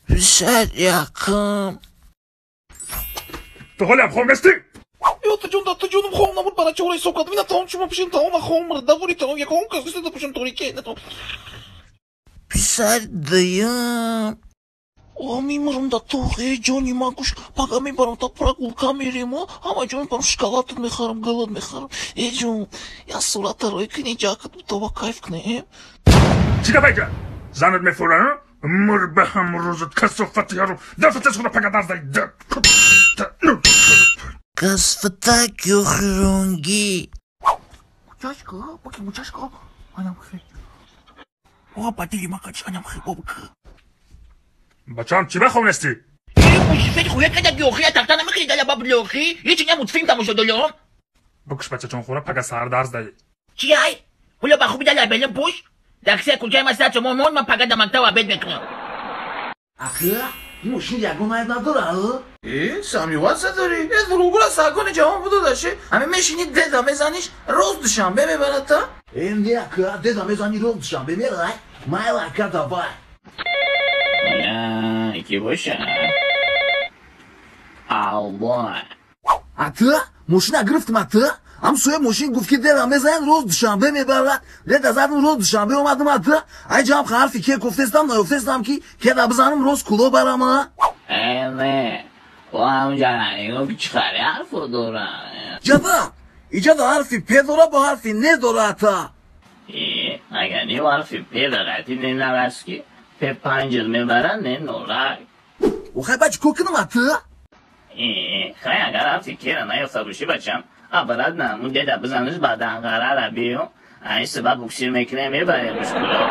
Всяком. Доля, хомести! Йота джунum хомна мут бара чорай сокат вина том чума пишин тауна хомра да вори тау я хомка сте да пишин торике на то. Писать даем. О мимрум да тохе Джони Макуш пагами барам та прогулка меримо ама Джони барам шоколад мехарам голод мехарам Джон я сурата рой книжака това кайф кне. Чикабайка! Занят ме фура, мурбахам розат касофат яру, да фата суда пагадаздай да. Касфата кюхрунги. Мучашка, анам хе. О патили макач анам хе бобка. Бачан, чиба хомести? Мушфет хуя када гёхи атактана михи да баблёхи. Ечиня мутфим тамошо долё. Букш бача чон хура пага сардарздай. Чиай? Хуля баху бида лабелем пуш? Dakse kulcay masat mo mon ma pagada magtawa bed mekno. Akı, muşun yagunay da durağı. Sami whatsa dori? Ez rugula sakone cevap budu da şey. Ama meşini de da mezaniş roz dışan be barata. Emdi akı, de da mezani rol dışan be meray. Mayla kada bay. Ya, iki boş ya. Allah. Atı, muşuna grıftım atı. Am suya muşin gufki de da mezani rol dışan be me barat. De da zaten rol dışan be olmadım atı. Ay cam harfi ke koftestam da koftestam ki ke da bizanım roz kulo barama. Evet. O amca yok çıkar ya fotoğraf. Caba. İca da harfi pedora bu harfi ne dora ata. Aga ne var fi pedagati ne navaski. Pe pancıl me varan ne nola. O haybaç kokunu atı. Kaya gara fikira na yoksa bu şey bacam. Abarad na mu deda bizanız badan gara rabiyo. Ay sabah buksir mekine me bayılmış kulo.